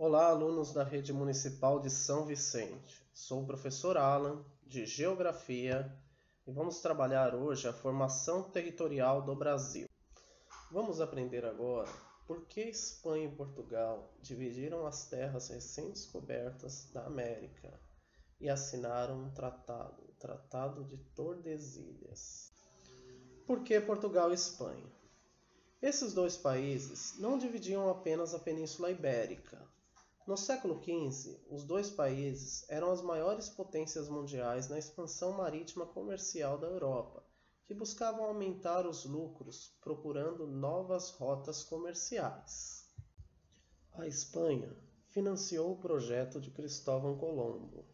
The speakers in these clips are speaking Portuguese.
Olá, alunos da Rede Municipal de São Vicente. Sou o professor Alan, de Geografia, e vamos trabalhar hoje a formação territorial do Brasil. Vamos aprender agora por que Espanha e Portugal dividiram as terras recém-descobertas da América e assinaram um tratado, o Tratado de Tordesilhas. Por que Portugal e Espanha? Esses dois países não dividiam apenas a Península Ibérica. No século XV, os dois países eram as maiores potências mundiais na expansão marítima comercial da Europa, que buscavam aumentar os lucros procurando novas rotas comerciais. A Espanha financiou o projeto de Cristóvão Colombo,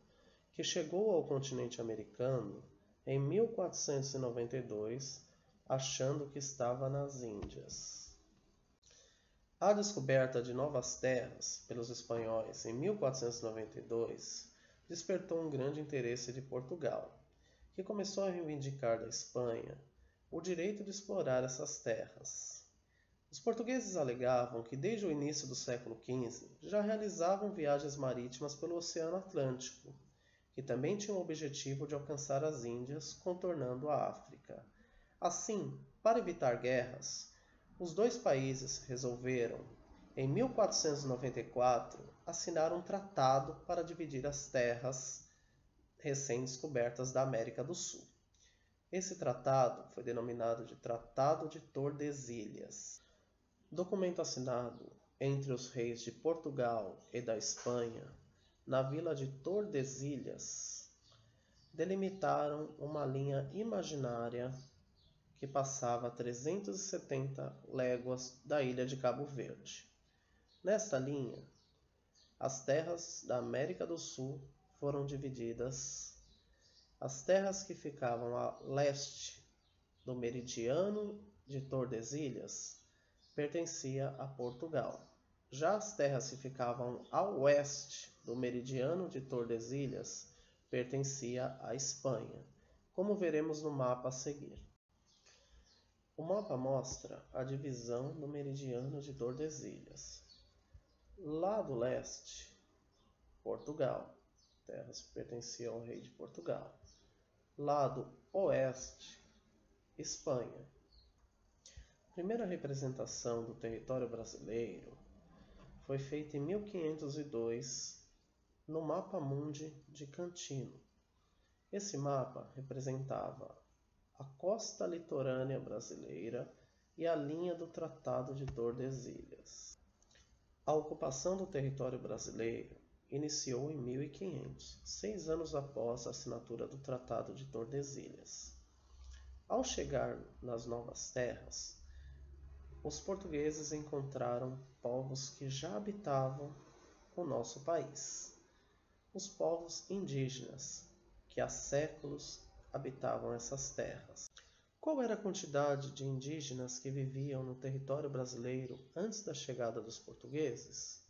que chegou ao continente americano em 1492, achando que estava nas Índias. A descoberta de novas terras pelos espanhóis em 1492 despertou um grande interesse de Portugal, que começou a reivindicar da Espanha o direito de explorar essas terras. Os portugueses alegavam que desde o início do século XV já realizavam viagens marítimas pelo Oceano Atlântico, que também tinham o objetivo de alcançar as Índias, contornando a África. Assim, para evitar guerras, os dois países resolveram, em 1494, assinar um tratado para dividir as terras recém-descobertas da América do Sul. Esse tratado foi denominado de Tratado de Tordesilhas. Documento assinado entre os reis de Portugal e da Espanha, na vila de Tordesilhas, delimitaram uma linha imaginária que passava a 370 léguas da ilha de Cabo Verde. Nesta linha, as terras da América do Sul foram divididas. As terras que ficavam a leste do meridiano de Tordesilhas pertenciam a Portugal. Já as terras que ficavam a oeste do meridiano de Tordesilhas pertenciam à Espanha, como veremos no mapa a seguir. O mapa mostra a divisão do meridiano de Tordesilhas. Lado leste, Portugal. Terras pertenciam ao rei de Portugal. Lado oeste, Espanha. A primeira representação do território brasileiro foi feita em 1502 no Mapa Mundi de Cantino. Esse mapa representava a costa litorânea brasileira e a linha do Tratado de Tordesilhas. A ocupação do território brasileiro iniciou em 1500, 6 anos após a assinatura do Tratado de Tordesilhas. Ao chegar nas novas terras, os portugueses encontraram povos que já habitavam o nosso país. Os povos indígenas, que há séculos habitavam essas terras. Qual era a quantidade de indígenas que viviam no território brasileiro antes da chegada dos portugueses?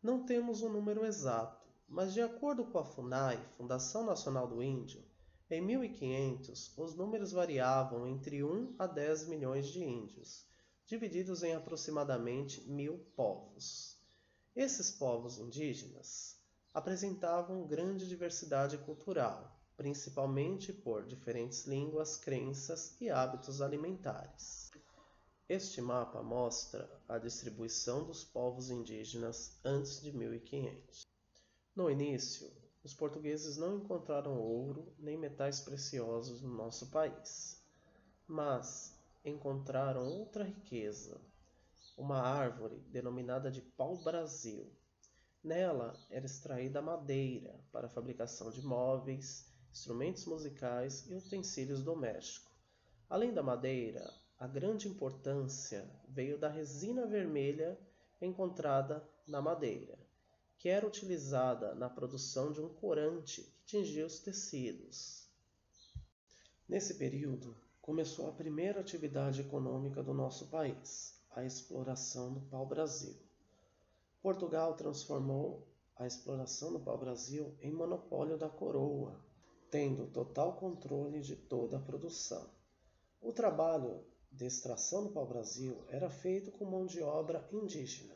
Não temos um número exato, mas de acordo com a FUNAI, Fundação Nacional do Índio, em 1500 os números variavam entre 1 a 10 milhões de índios, divididos em aproximadamente 1000 povos. Esses povos indígenas apresentavam grande diversidade cultural, principalmente por diferentes línguas, crenças e hábitos alimentares. Este mapa mostra a distribuição dos povos indígenas antes de 1500. No início, os portugueses não encontraram ouro nem metais preciosos no nosso país, mas encontraram outra riqueza, uma árvore denominada de pau-brasil. Nela era extraída madeira para a fabricação de móveis, instrumentos musicais e utensílios domésticos. Além da madeira, a grande importância veio da resina vermelha encontrada na madeira, que era utilizada na produção de um corante que tingia os tecidos. Nesse período, começou a primeira atividade econômica do nosso país, a exploração do pau-brasil. Portugal transformou a exploração do pau-brasil em monopólio da coroa, tendo total controle de toda a produção. O trabalho de extração do pau-brasil era feito com mão de obra indígena.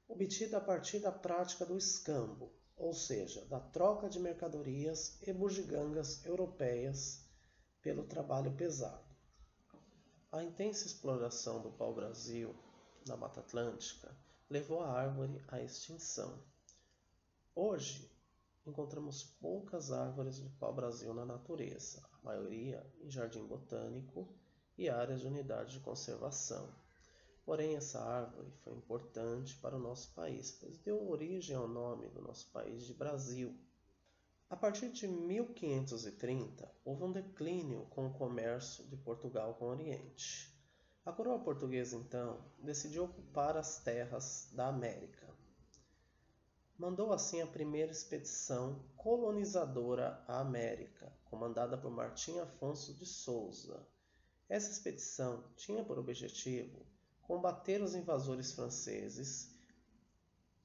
obtida a partir da prática do escambo, ou seja, da troca de mercadorias e bugigangas europeias pelo trabalho pesado. A intensa exploração do pau-brasil na Mata Atlântica levou a árvore à extinção. Hoje, encontramos poucas árvores de pau-brasil na natureza, a maioria em jardim botânico e áreas de unidade de conservação. Porém, essa árvore foi importante para o nosso país, pois deu origem ao nome do nosso país de Brasil. A partir de 1530, houve um declínio com o comércio de Portugal com o Oriente. A coroa portuguesa, então, decidiu ocupar as terras da América. Mandou assim a primeira expedição colonizadora à América, comandada por Martim Afonso de Souza. Essa expedição tinha por objetivo combater os invasores franceses,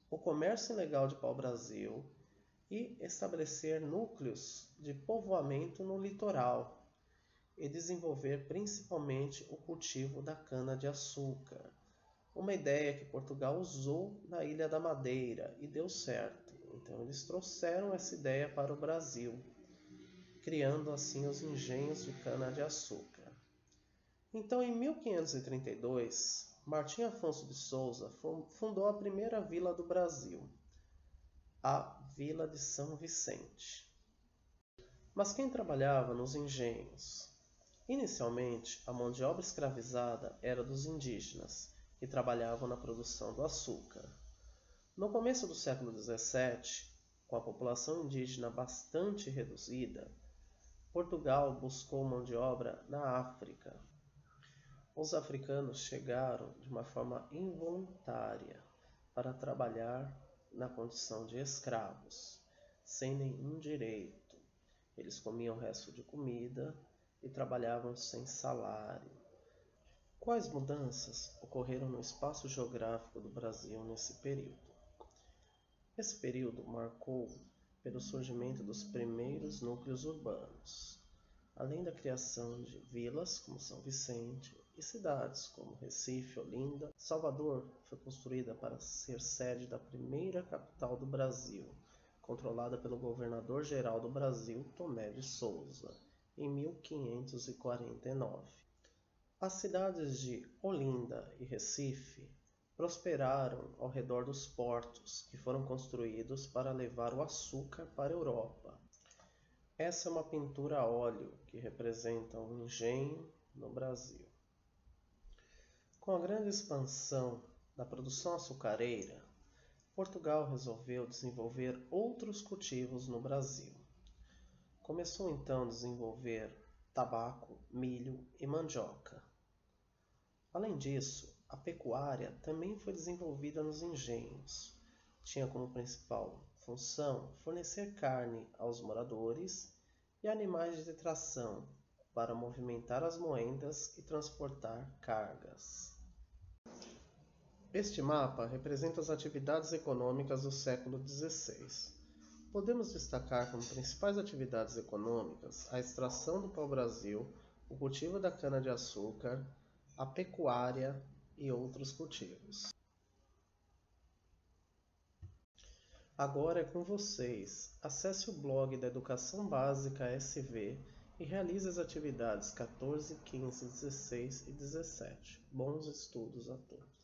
o comércio ilegal de pau-brasil e estabelecer núcleos de povoamento no litoral e desenvolver principalmente o cultivo da cana-de-açúcar. Uma ideia que Portugal usou na Ilha da Madeira e deu certo. Então eles trouxeram essa ideia para o Brasil, criando assim os engenhos de cana-de-açúcar. Então, em 1532, Martim Afonso de Souza fundou a primeira vila do Brasil, a Vila de São Vicente. Mas quem trabalhava nos engenhos? Inicialmente, a mão de obra escravizada era dos indígenas, que trabalhavam na produção do açúcar. No começo do século XVII, com a população indígena bastante reduzida, Portugal buscou mão de obra na África. Os africanos chegaram de uma forma involuntária para trabalhar na condição de escravos, sem nenhum direito. Eles comiam resto de comida e trabalhavam sem salário. Quais mudanças ocorreram no espaço geográfico do Brasil nesse período? Esse período marcou pelo surgimento dos primeiros núcleos urbanos, além da criação de vilas como São Vicente e cidades como Recife, Olinda. Salvador foi construída para ser sede da primeira capital do Brasil, controlada pelo governador-geral do Brasil, Tomé de Souza, em 1549. As cidades de Olinda e Recife prosperaram ao redor dos portos, que foram construídos para levar o açúcar para a Europa. Essa é uma pintura a óleo que representa um engenho no Brasil. Com a grande expansão da produção açucareira, Portugal resolveu desenvolver outros cultivos no Brasil. Começou então a desenvolver tabaco, milho e mandioca. Além disso, a pecuária também foi desenvolvida nos engenhos. Tinha como principal função fornecer carne aos moradores e animais de tração para movimentar as moendas e transportar cargas. Este mapa representa as atividades econômicas do século XVI. Podemos destacar como principais atividades econômicas a extração do pau-brasil, o cultivo da cana-de-açúcar, a pecuária e outros cultivos. Agora é com vocês. Acesse o blog da Educação Básica SV e realize as atividades 14, 15, 16 e 17. Bons estudos a todos.